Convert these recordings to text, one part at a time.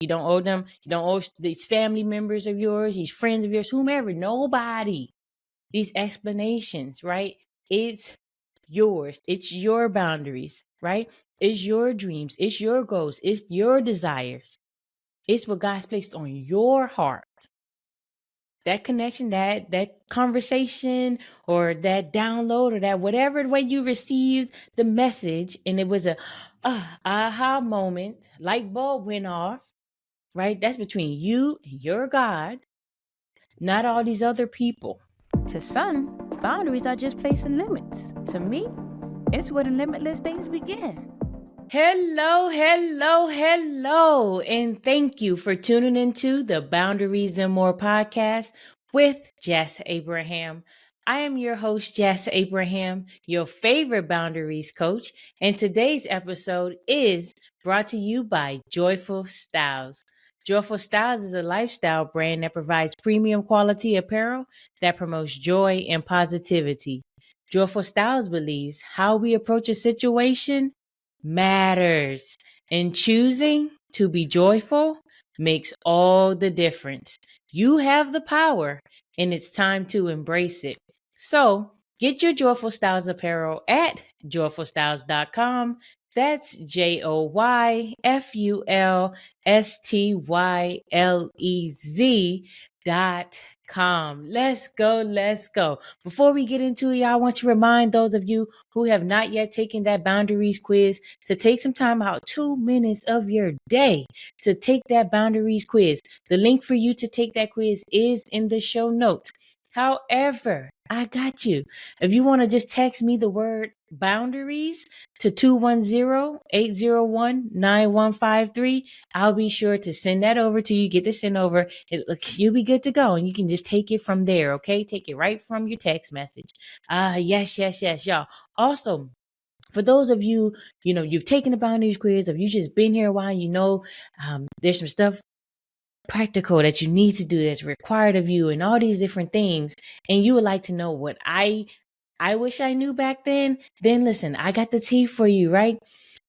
You don't owe them. You don't owe these family members of yours, these friends of yours, whomever, nobody. These explanations, right? It's yours. It's your boundaries, right? It's your dreams. It's your goals. It's your desires. It's what God's placed on your heart. That connection, that conversation, or that download, or that whatever way you received the message, and it was a aha moment, light bulb went off, right? That's between you and your God, not all these other people. To some, boundaries are just placing limits. To me, it's where the limitless things begin. Hello, hello, hello, and thank you for tuning into the Boundaries and More podcast with Jess Abraham. I am your host, Jess Abraham, your favorite boundaries coach, and today's episode is brought to you by Joyful Styles. Joyful Styles is a lifestyle brand that provides premium quality apparel that promotes joy and positivity. Joyful Styles believes how we approach a situation matters, and choosing to be joyful makes all the difference. You have the power, and it's time to embrace it. So get your Joyful Styles apparel at joyfulstyles.com. That's JoyfulStylez.com. Let's go. Let's go. Before we get into it, y'all, I want to remind those of you who have not yet taken that boundaries quiz to take some time out, 2 minutes of your day to take that boundaries quiz. The link for you to take that quiz is in the show notes. However, I got you. If you want to just text me the word boundaries to 210-801-9153, I'll be sure to send that over to you. Get this sent over. You'll be good to go, and you can just take it from there, okay? Take it right from your text message. Yes, y'all. Also, for those of you, you've taken the boundaries quiz, or you just been here a while, there's some stuff practical that you need to do that's required of you and all these different things, and you would like to know what I wish I knew back then listen, I got the tea for you, right?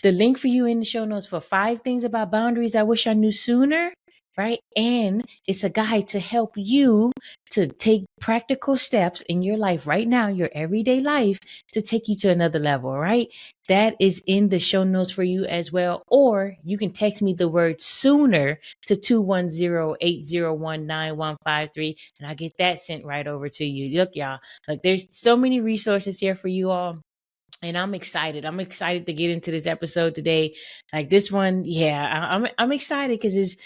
The link for you in the show notes for 5 things about boundaries I wish I knew sooner, right? And it's a guide to help you to take practical steps in your life right now, your everyday life, to take you to another level, right? That is in the show notes for you as well. Or you can text me the word sooner to 210-801-9153, and I'll get that sent right over to you. Look, y'all, like there's so many resources here for you all. And I'm excited. I'm excited to get into this episode today. Like this one, I'm excited because it's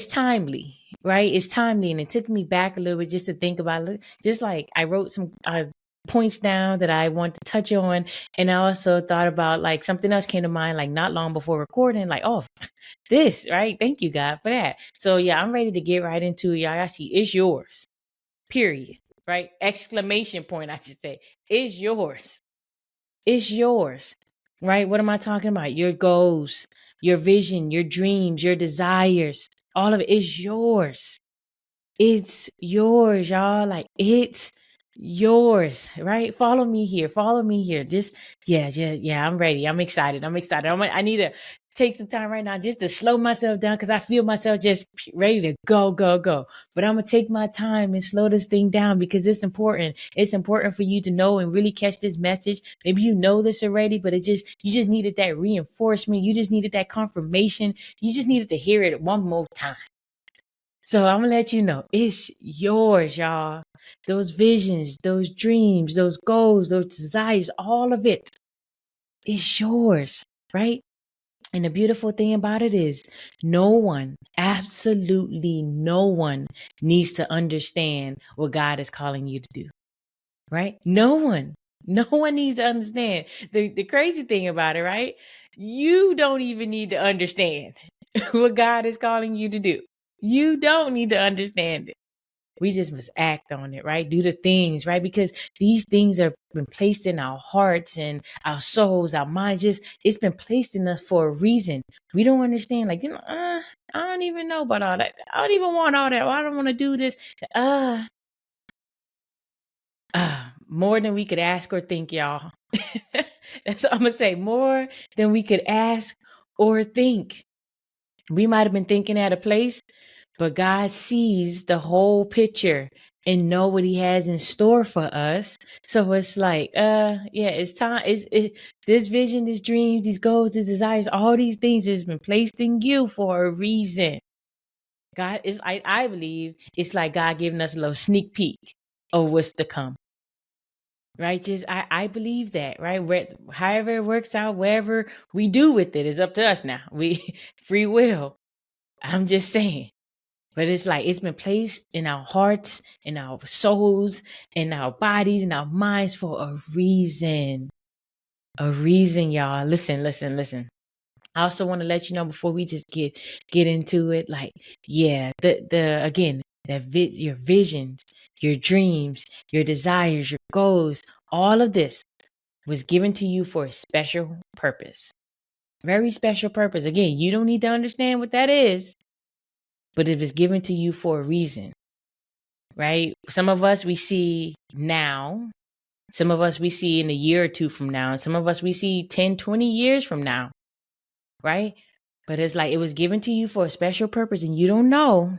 timely, right? It's timely, and it took me back a little bit just to think about it. Just like I wrote some points down that I want to touch on, and I also thought about like something else came to mind like not long before recording, like this, right? Thank you, God, for that. So yeah, I'm ready to get right into it, y'all. I see it's yours. Period. Right? Exclamation point, I should say. It's yours. It's yours, right? What am I talking about? Your goals, your vision, your dreams, your desires, all of it is yours. It's yours, y'all. Like it's yours, right? Follow me here. Follow me here. Just, yeah. I'm ready. I'm excited. I need to take some time right now just to slow myself down because I feel myself just ready to go. But I'm going to take my time and slow this thing down because it's important. It's important for you to know and really catch this message. Maybe you know this already, but you just needed that reinforcement. You just needed that confirmation. You just needed to hear it one more time. So I'm going to let you know, it's yours, y'all. Those visions, those dreams, those goals, those desires, all of it is yours, right? And the beautiful thing about it is no one, absolutely no one needs to understand what God is calling you to do, right? No one needs to understand. The crazy thing about it, right? You don't even need to understand what God is calling you to do. You don't need to understand it. We just must act on it, right? Do the things, right? Because these things are been placed in our hearts and our souls, our minds. It's been placed in us for a reason. We don't understand, like, I don't even know about all that. I don't even want all that. I don't want to do this. More than we could ask or think, y'all. That's what I'm gonna say. More than we could ask or think. We might have been thinking at a place, but God sees the whole picture and know what he has in store for us. So it's like, yeah, it's time. This vision, these dreams, these goals, these desires, all these things has been placed in you for a reason. God is, I believe it's like God giving us a little sneak peek of what's to come. Right? Just I believe that, right? However it works out, whatever we do with it is up to us now. We free will. I'm just saying. But it's like it's been placed in our hearts, in our souls, in our bodies, in our minds for a reason. A reason, y'all. Listen. I also want to let you know before we just get into it, like, yeah, the again, your visions, your dreams, your desires, your goals, all of this was given to you for a special purpose. Very special purpose. Again, you don't need to understand what that is, but it was given to you for a reason. Right? Some of us we see now, some of us we see in a year or two from now, and some of us we see 10, 20 years from now. Right? But it's like it was given to you for a special purpose, and you don't know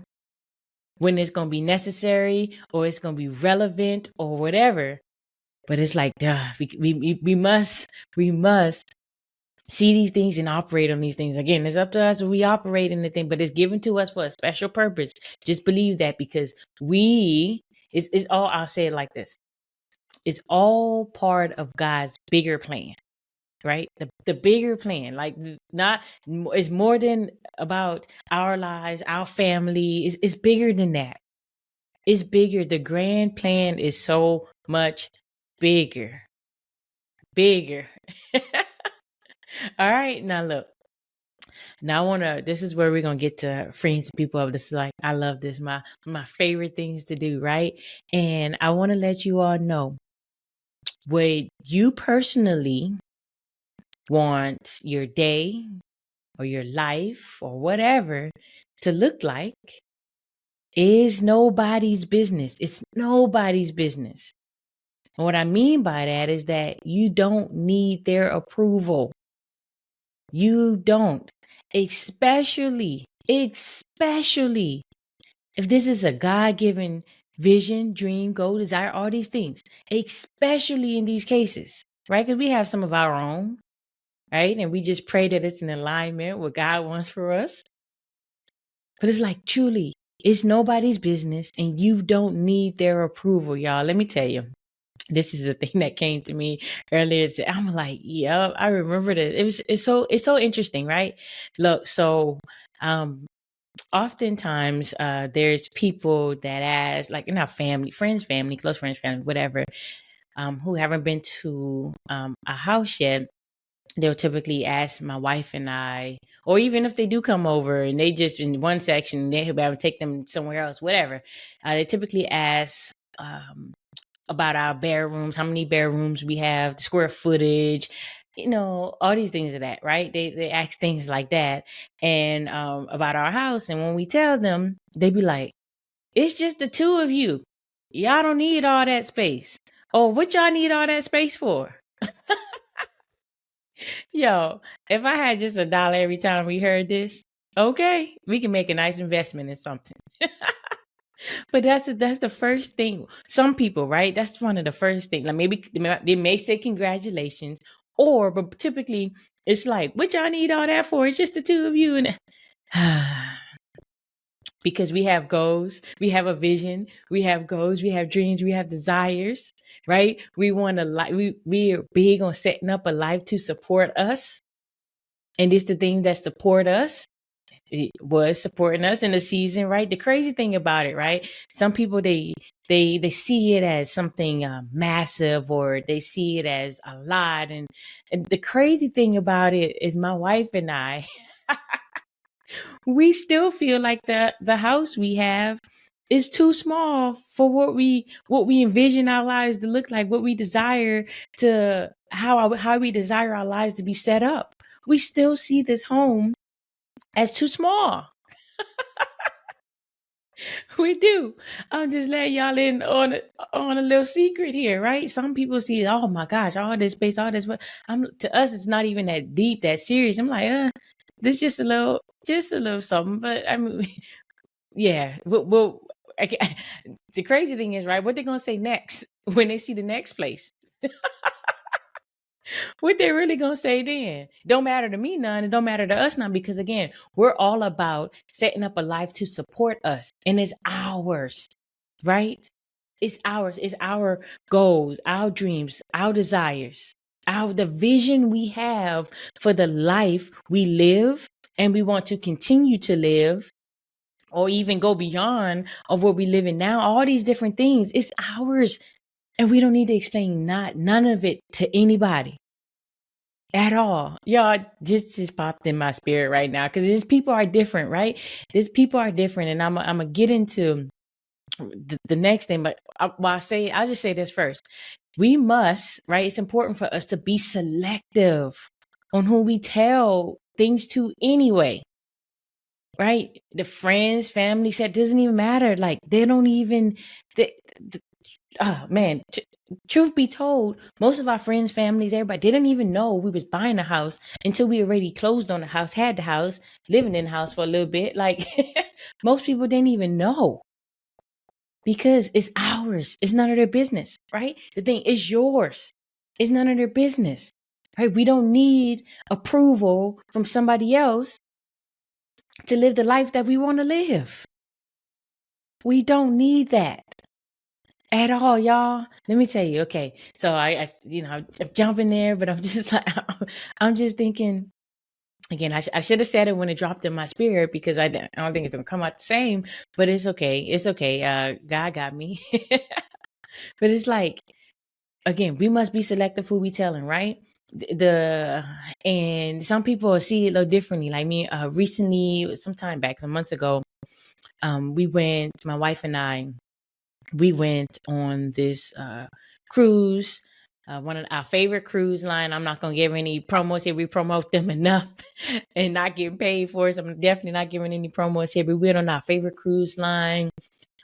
when it's going to be necessary or it's going to be relevant or whatever. But it's like, we must see these things and operate on these things. Again, it's up to us. We operate in the thing, but it's given to us for a special purpose. Just believe that, because it's all, I'll say it like this. It's all part of God's bigger plan. Right? The bigger plan, like not, it's more than about our lives, our family. It's bigger than that. It's bigger. The grand plan is so much bigger. All right. Now look. Now this is where we're gonna get to freeing some people up. This is like, I love this. My favorite things to do, right? And I want to let you all know what you personally want your day or your life or whatever to look like is nobody's business. It's nobody's business. And what I mean by that is that you don't need their approval. You don't. Especially if this is a God-given vision, dream, goal, desire, all these things, especially in these cases, right? Because we have some of our own, right? And we just pray that it's in alignment with what God wants for us. But it's like, truly, it's nobody's business, and you don't need their approval, y'all. Let me tell you. This is the thing that came to me earlier today. I'm like, yeah, I remember this. It's so interesting, right? Look, so oftentimes there's people that ask, like in our family, family, close friends, family, whatever, who haven't been to a house yet. They'll typically ask my wife and I, or even if they do come over and they just in one section, they have take them somewhere else, whatever. They typically ask about our bedrooms, how many bedrooms we have, the square footage, all these things of that, right? They ask things like that, and about our house. And when we tell them, they be like, it's just the two of you. Y'all don't need all that space. Or what y'all need all that space for? Yo, if I had just $1 every time we heard this, okay, we can make a nice investment in something. But that's the first thing. Some people, right? That's one of the first things. Like maybe they may say congratulations, but typically it's like, what y'all need all that for? It's just the two of you. And because we have goals, we have a vision, we have goals, we have dreams, we have desires, right? We want to we are big on setting up a life to support us. And it's the thing that support us. It was supporting us in the season, right? The crazy thing about it, right? Some people they see it as something massive, or they see it as a lot, and the crazy thing about it is my wife and I, we still feel like the house we have is too small for what we envision our lives to look like, what we desire to how we desire our lives to be set up. We still see this home as too small. We do. I'm just letting y'all in on a little secret here, right? Some people see, oh my gosh, all this space, all this. To us, it's not even that deep, that serious. I'm like, This just a little something. But I mean, yeah. The crazy thing is, right? What they gonna say next when they see the next place? What they really gonna say then? Don't matter to me none. It don't matter to us none, because again, we're all about setting up a life to support us, and it's ours, right? It's ours. It's our goals, our dreams, our desires, the vision we have for the life we live and we want to continue to live, or even go beyond of what we live in now. All these different things, it's ours, and we don't need to explain none of it to anybody at all. Y'all just popped in my spirit right now, because these people are different, right? These people are different, and I'm gonna get into the next thing. But I'll just say this first. We must, right? It's important for us to be selective on who we tell things to anyway, right? The friends, family, said doesn't even matter. Like they don't even. Oh man, truth be told, most of our friends, families, everybody didn't even know we was buying a house until we already closed on the house, had the house, living in the house for a little bit. Like most people didn't even know, because it's ours. It's none of their business, right? The thing is yours. It's none of their business, right? We don't need approval from somebody else to live the life that we want to live. We don't need that at all, y'all. Let me tell you. Okay, so I I'm jumping there, but I'm just like, I'm just thinking. Again, I should have said it when it dropped in my spirit, because I don't think it's gonna come out the same. But it's okay. It's okay. God got me. But it's like, again, we must be selective who we telling, right? And some people see it a little differently. Like me, recently, some time back, some months ago, my wife and I, we went on this cruise, one of our favorite cruise line. I'm not gonna give any promos here. We promote them enough and not getting paid for it. So I'm definitely not giving any promos here. But we went on our favorite cruise line.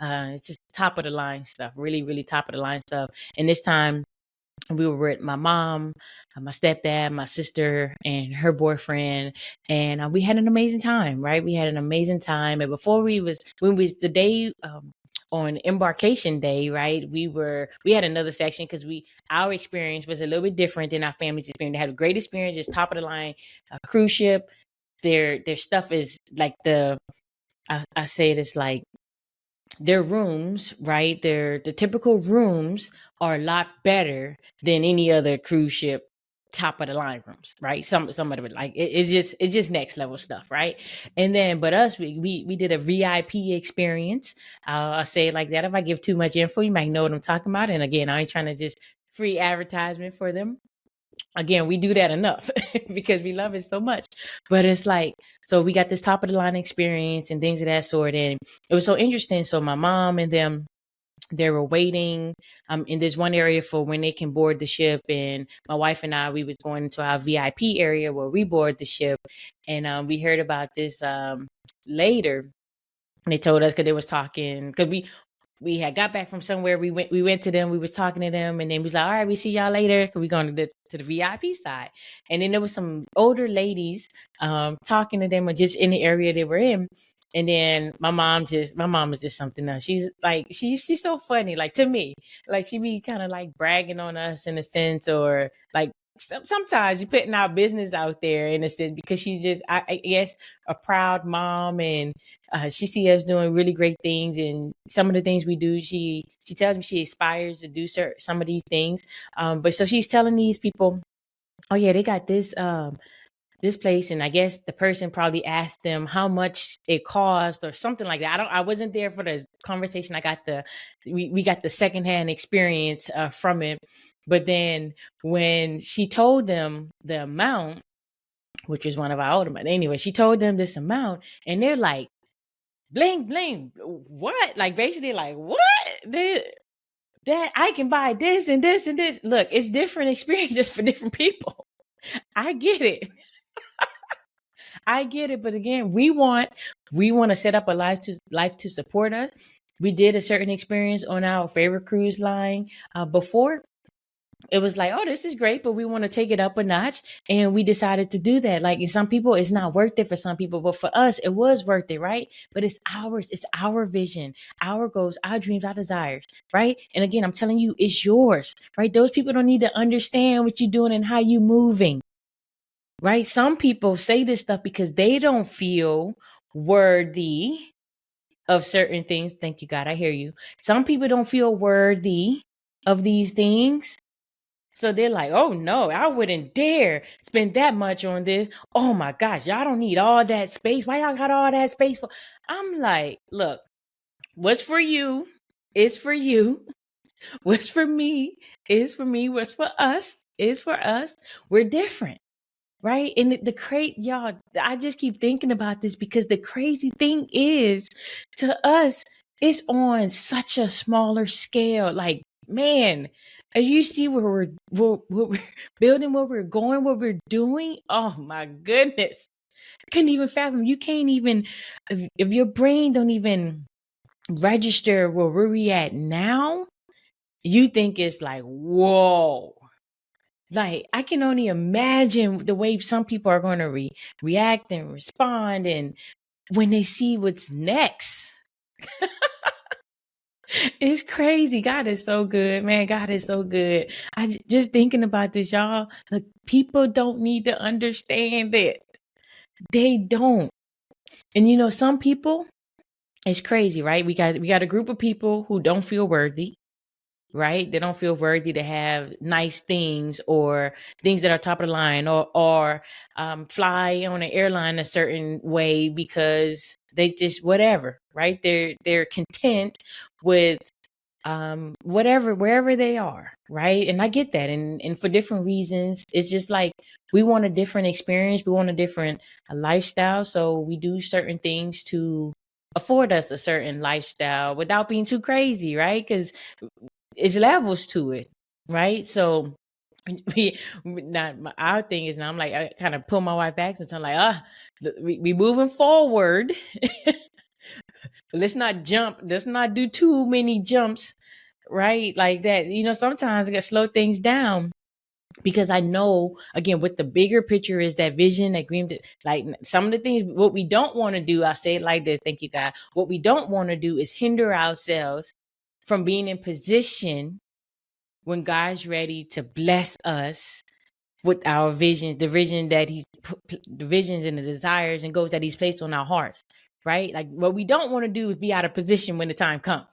It's just top of the line stuff, really, really top of the line stuff. And this time we were with my mom, my stepdad, my sister, and her boyfriend, and we had an amazing time. Right, we had an amazing time. And before when we was the day on embarkation day, right, we had another section, because our experience was a little bit different than our family's experience. They had a great experience, just top of the line cruise ship. Their stuff is like I say it is like their rooms, right? The typical rooms are a lot better than any other cruise ship top of the line rooms, right? Some of it, like it's just next level stuff, right? And then, but us, we did a VIP experience. I'll say it like that. If I give too much info, you might know what I'm talking about. And again, I ain't trying to just free advertisement for them. Again, we do that enough because we love it so much. But it's like, so we got this top of the line experience and things of that sort. And it was so interesting. So my mom and them, they were waiting in this one area for when they can board the ship, and my wife and I, we was going into our VIP area where we board the ship. And we heard about this later. They told us, because they was talking, because we had got back from somewhere. We went to them. We was talking to them, and then we was like, all right, we see y'all later. Cause we going to the VIP side. And then there was some older ladies talking to them, or just in the area they were in. And then my mom is just something else. She's like, she's so funny. Like, to me, like she be kind of like bragging on us in a sense, or like sometimes you're putting our business out there in a sense, because she's just, I guess, a proud mom. And she see us doing really great things, and some of the things we do, she tells me she aspires to do some of these things. But so she's telling these people, oh yeah, they got this place, and I guess the person probably asked them how much it cost or something like that. I wasn't there for the conversation. I got we got the secondhand experience from it. But then when she told them the amount, which was one of our older, but anyway, she told them this amount, and they're like, bling bling, what? Like basically like, what? That I can buy this and this and this. Look, it's different experiences for different people. I get it. I get it. But again, we want to set up a life to support us. We did a certain experience on our favorite cruise line before. it was like, oh, this is great, but we want to take it up a notch. And we decided to do that. Like, some people, it's not worth it for some people, but for us, it was worth it, right? But it's ours. It's our vision, our goals, our dreams, our desires, right? And again, I'm telling you, it's yours, right? Those people don't need to understand what you're doing and how you're moving, right? Some people say this stuff because they don't feel worthy of certain things. Thank you, God. I hear you. Some people don't feel worthy of these things. So they're like, oh no, I wouldn't dare spend that much on this. Oh my gosh, y'all don't need all that space. Why y'all got all that space for? I'm like, look, what's for you is for you. What's for me is for me. What's for us is for us. We're different. Right. And y'all, I just keep thinking about this because the crazy thing is, to us, it's on such a smaller scale. Like, man, as you see what we're building, what we're going, what we're doing. Oh my goodness. Couldn't even fathom. You can't even, if your brain don't even register where we're at now, you think it's like, whoa. Like, I can only imagine the way some people are going to react and respond, and when they see what's next. It's crazy. God is so good, man. God is so good. Just thinking about this, y'all. Like, people don't need to understand it. They don't. And some people, it's crazy, right? We got a group of people who don't feel worthy. Right? They don't feel worthy to have nice things or things that are top of the line, or fly on an airline a certain way because they just whatever, right? They're content with whatever, wherever they are, right? And I get that, and for different reasons. It's just like, we want a different experience, we want a different lifestyle, so we do certain things to afford us a certain lifestyle without being too crazy, right? Because it's levels to it, right? So our thing is now, I'm like, I kind of pull my wife back sometimes, like, we moving forward. Let's not jump. Let's not do too many jumps, right? Like that. Sometimes I got to slow things down, because I know, again, what the bigger picture is, that vision, that dream, like some of the things, what we don't want to do, I'll say it like this. Thank you, God. What we don't want to do is hinder ourselves from being in position when God's ready to bless us with our vision, the vision that the visions and the desires and goals that He's placed on our hearts, right? Like, what we don't want to do is be out of position when the time comes.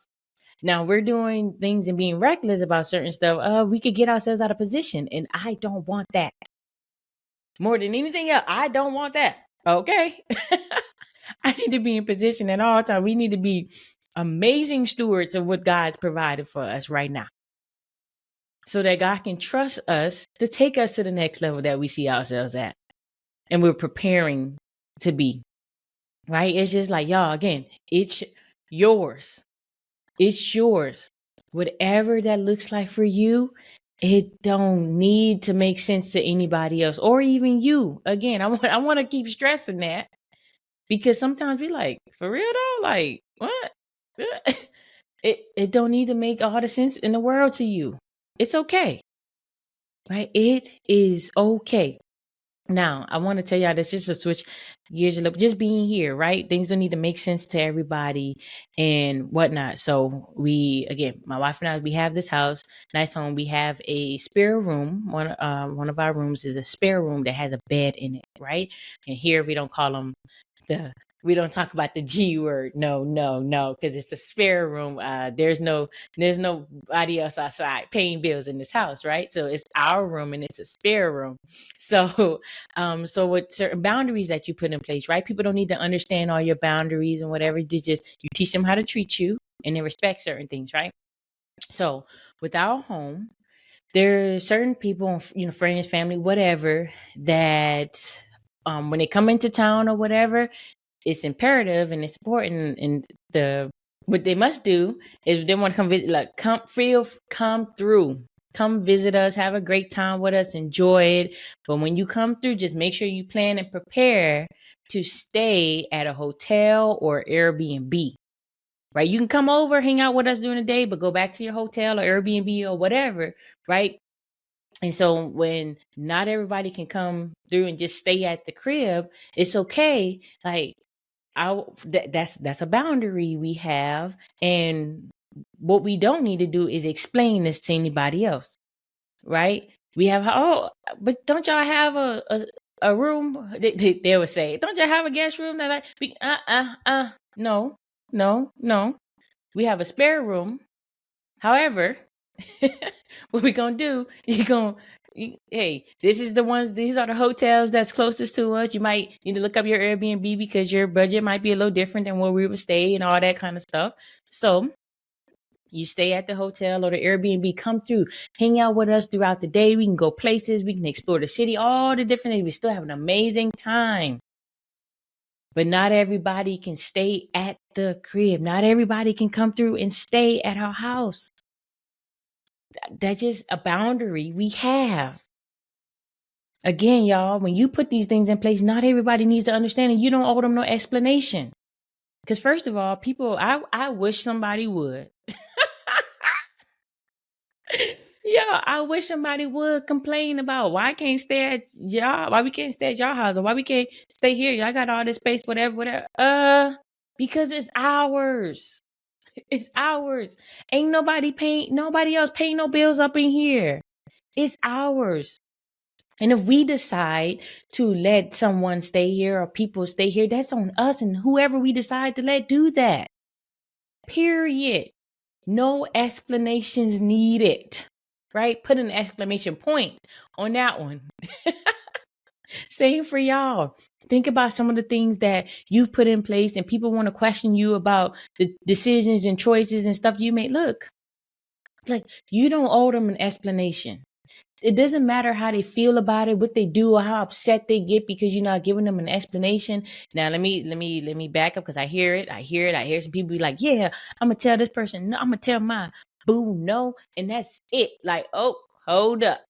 Now, we're doing things and being reckless about certain stuff. We could get ourselves out of position, and I don't want that. More than anything else, I don't want that. Okay. I need to be in position at all times. We need to be amazing stewards of what God's provided for us right now, so that God can trust us to take us to the next level that we see ourselves at, and we're preparing to be, right? It's just like, y'all, again, it's yours. It's yours. Whatever that looks like for you, it don't need to make sense to anybody else or even you. Again, I want to keep stressing that, because sometimes we like, for real though, like, what? It don't need to make all the sense in the world to you. It's okay. Right? It is okay. Now, I want to tell y'all this, just to switch gears a little, just being here, right? Things don't need to make sense to everybody and whatnot. So again, my wife and I, we have this house, nice home. We have a spare room. One of our rooms is a spare room that has a bed in it, right? And here we don't call them we don't talk about the G word. No, because it's a spare room. There's nobody else outside paying bills in this house, right? So it's our room and it's a spare room. So, so with certain boundaries that you put in place, right? People don't need to understand all your boundaries and whatever. You teach them how to treat you, and they respect certain things, right? So with our home, there are certain people, friends, family, whatever, that when they come into town or whatever, it's imperative and it's important, and what they must do is, if they want to come visit, like, come through, come visit us, have a great time with us, enjoy it. But when you come through, just make sure you plan and prepare to stay at a hotel or Airbnb, right? You can come over, hang out with us during the day, but go back to your hotel or Airbnb or whatever, right? And so when not everybody can come through and just stay at the crib, it's okay. Like that's a boundary we have. And what we don't need to do is explain this to anybody else, right? We have, oh, but don't y'all have a room? They would say, don't y'all have a guest room that no, no, no. We have a spare room. However, what we gonna do? Hey, these are the hotels that's closest to us. You might need to look up your Airbnb because your budget might be a little different than where we would stay and all that kind of stuff. So you stay at the hotel or the Airbnb, come through, hang out with us throughout the day. We can go places, we can explore the city, all the different things. We still have an amazing time. But not everybody can stay at the crib. Not everybody can come through and stay at our house. That's just a boundary we have. Again, y'all, when you put these things in place, not everybody needs to understand, and you don't owe them no explanation. Because first of all, people, I wish somebody would. Yeah, I wish somebody would complain about why I can't stay at y'all, why we can't stay at y'all house, or why we can't stay here. Y'all got all this space, whatever. Because it's ours. It's ours. Ain't nobody else paying no bills up in here. It's ours. And if we decide to let someone stay here or people stay here, that's on us and whoever we decide to let do that. Period. No explanations needed. Right? Put an exclamation point on that one. Same for y'all. Think about some of the things that you've put in place and people want to question you about the decisions and choices and stuff you made. Look, like you don't owe them an explanation. It doesn't matter how they feel about it, what they do, or how upset they get because you're not giving them an explanation. Now let me back up because I hear it. I hear some people be like, yeah, I'm gonna tell this person, no, I'm gonna tell my boo no, and that's it. Like, oh, hold up.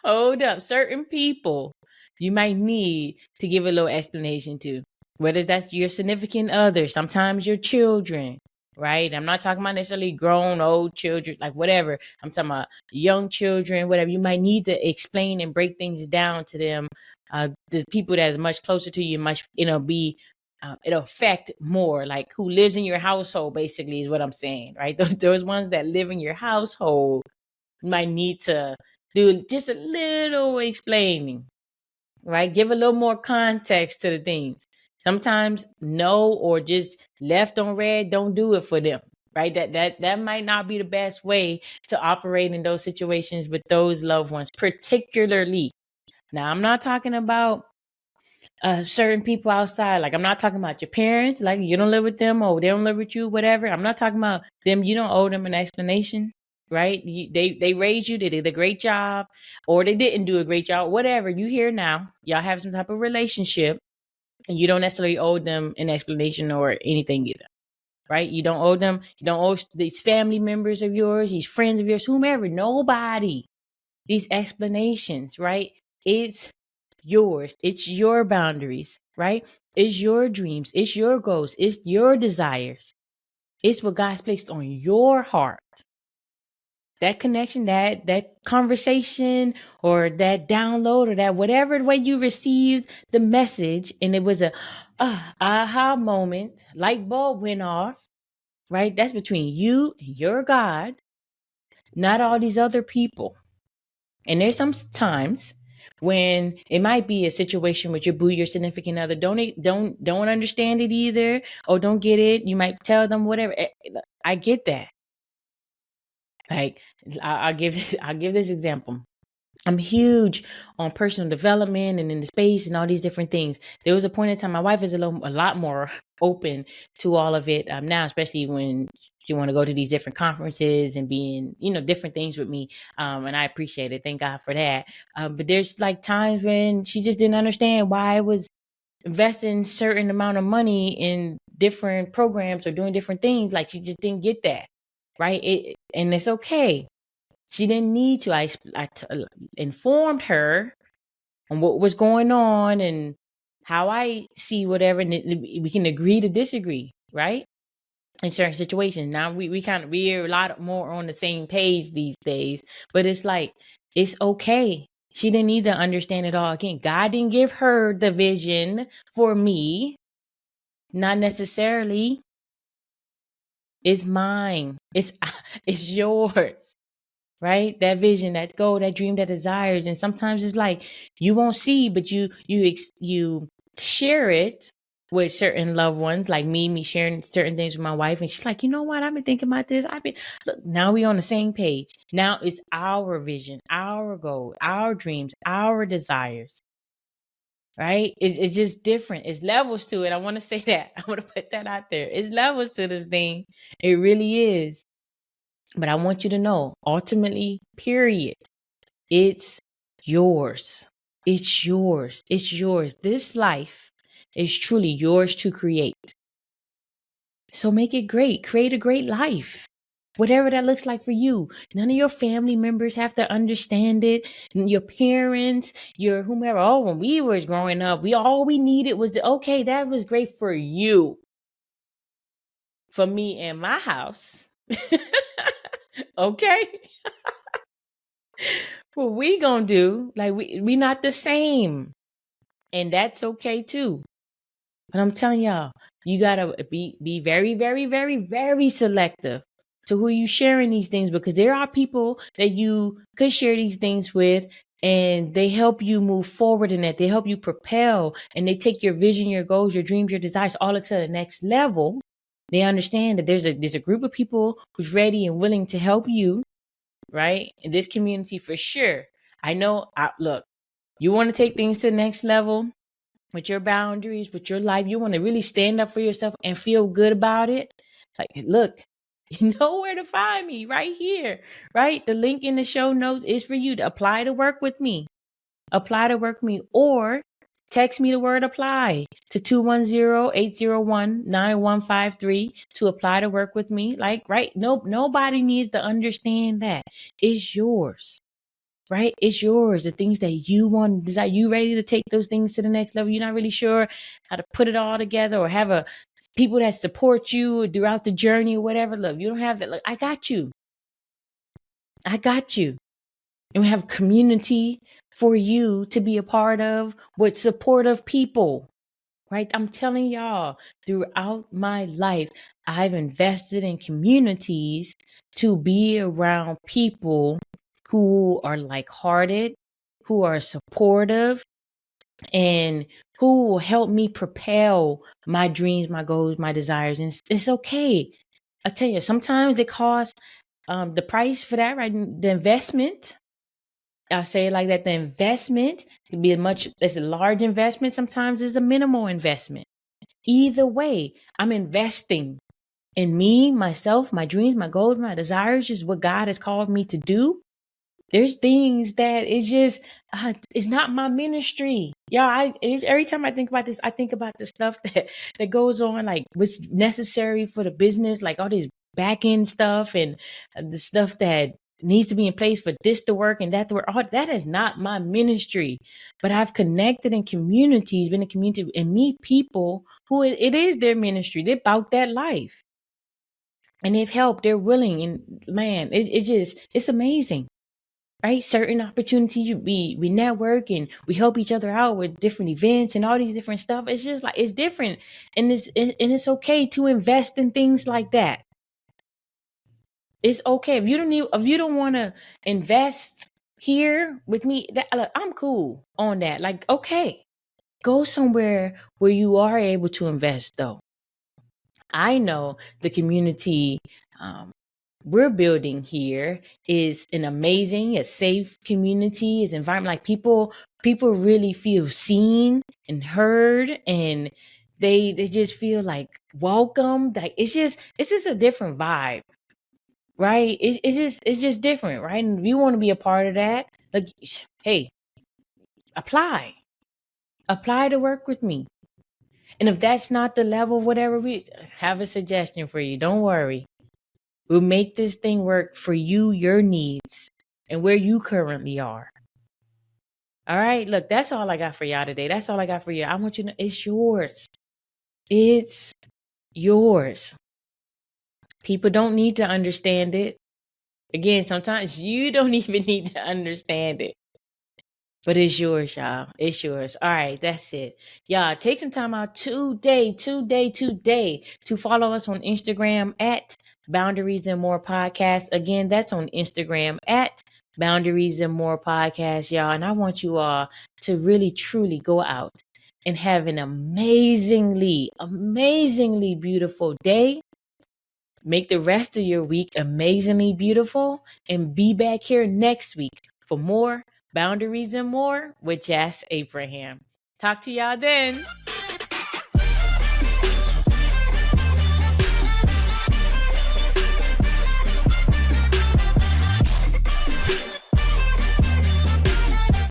Hold up. Certain people you might need to give a little explanation to. Whether that's your significant other, sometimes your children, right? I'm not talking about necessarily grown, old children, like whatever. I'm talking about young children, whatever. You might need to explain and break things down to them. The people that is much closer to you, it'll affect more, like who lives in your household, basically, is what I'm saying, right? Those ones that live in your household, you might need to do just a little explaining, right? Give a little more context to the things. Sometimes no or just left on red don't do it for them, right? That might not be the best way to operate in those situations with those loved ones, particularly. Now, I'm not talking about certain people outside. Like, I'm not talking about your parents, like you don't live with them or they don't live with you, whatever. I'm not talking about them. You don't owe them an explanation, right? They raised you, they did a great job, or they didn't do a great job, whatever. You here now, y'all have some type of relationship, and you don't necessarily owe them an explanation or anything either, right? You don't owe them, you don't owe these family members of yours, these friends of yours, whomever, nobody, these explanations, right? It's yours. It's your boundaries, right? It's your dreams. It's your goals. It's your desires. It's what God's placed on your heart. That connection, that conversation or that download or that whatever way you received the message, and it was a aha moment, light bulb went off, right? That's between you and your God, not all these other people. And there's some times when it might be a situation with your boo, your significant other, don't understand it either, or don't get it. You might tell them whatever. I get that. Like I'll give I'll give this example. I'm huge on personal development and in the space and all these different things. There was a point in time my wife is a lot more open to all of it now, especially when she want to go to these different conferences and being, different things with me. And I appreciate it. Thank God for that. But there's like times when she just didn't understand why I was investing certain amount of money in different programs or doing different things. Like she just didn't get that. Right. And it's okay. She didn't need to. I informed her on what was going on and how I see whatever, and we can agree to disagree, right? in certain situations. Now we're a lot more on the same page these days, but it's like, it's okay. She didn't need to understand it all. Again, God didn't give her the vision for me. Not necessarily. It's mine. It's yours. Right? That vision, that goal, that dream, that desires. And sometimes it's like you won't see, but you share it with certain loved ones, like me sharing certain things with my wife, and she's like, you know what? I've been thinking about this. Look, now we on the same page. Now it's our vision, our goal, our dreams, our desires. Right? It's just different. It's levels to it. I want to say that. I want to put that out there. It's levels to this thing. It really is. But I want you to know, ultimately, period, it's yours. It's yours. It's yours. This life is truly yours to create. So make it great. Create a great life. Whatever that looks like for you. None of your family members have to understand it. Your parents, your whomever. Oh, when we was growing up, all we needed was okay, that was great for you. For me and my house. Okay. What we gonna do? Like we not the same. And that's okay too. But I'm telling y'all, you gotta be very, very, very, very selective to who you sharing these things, because there are people that you could share these things with, and they help you move forward in that. They help you propel, and they take your vision, your goals, your dreams, your desires all to the next level. They understand that there's a group of people who's ready and willing to help you, right? In this community for sure. I know, look, you want to take things to the next level with your boundaries, with your life. You want to really stand up for yourself and feel good about it. Like, look, you know where to find me, right here, right? The link in the show notes is for you to apply to work with me. Apply to work with me, or text me the word apply to 210-801-9153 to apply to work with me. Like, right? Nobody needs to understand that. It's yours. Right? It's yours. The things that you want, desire. You ready to take those things to the next level? You're not really sure how to put it all together, or have people that support you throughout the journey or whatever. Look, you don't have that. Look, I got you. I got you. And we have community for you to be a part of with supportive people. Right? I'm telling y'all, throughout my life, I've invested in communities to be around people who are like-hearted, who are supportive, and who will help me propel my dreams, my goals, my desires. And it's okay. I tell you, sometimes it costs the price for that, right? The investment. I'll say it like that. The investment can be it's a large investment. Sometimes it's a minimal investment. Either way, I'm investing in me, myself, my dreams, my goals, my desires, just what God has called me to do. There's things that it's not my ministry. Y'all, every time I think about this, I think about the stuff that goes on, like what's necessary for the business, like all this back end stuff, and the stuff that needs to be in place for this to work and that to work. All that is not my ministry. But I've connected in communities, been in community, and meet people who it is their ministry. They're about that life. And they've helped, they're willing, and man, it's amazing. Right? Certain opportunities, we network and we help each other out with different events and all these different stuff. It's just like, it's different. And it's okay to invest in things like that. It's okay. If you don't want to invest here with me, look, I'm cool on that. Like, okay, go somewhere where you are able to invest though. I know the community we're building here is an amazing, a safe community, is environment. Like people really feel seen and heard, and they just feel like welcome. Like it's just a different vibe, right? It's just different, right? And if you want to be a part of that, like, hey, apply to work with me. And if that's not the level, whatever, we have a suggestion for you. Don't worry. We'll make this thing work for you, your needs, and where you currently are. All right. Look, that's all I got for y'all today. That's all I got for you. I want you to know it's yours. It's yours. People don't need to understand it. Again, sometimes you don't even need to understand it. But it's yours, y'all. It's yours. All right, that's it. Y'all, take some time out today to follow us on Instagram at Boundaries and More Podcast. Again, that's on Instagram at Boundaries and More Podcast, y'all. And I want you all to really, truly go out and have an amazingly, amazingly beautiful day. Make the rest of your week amazingly beautiful, and be back here next week for more Boundaries and More with Jas Abraham. Talk to y'all then.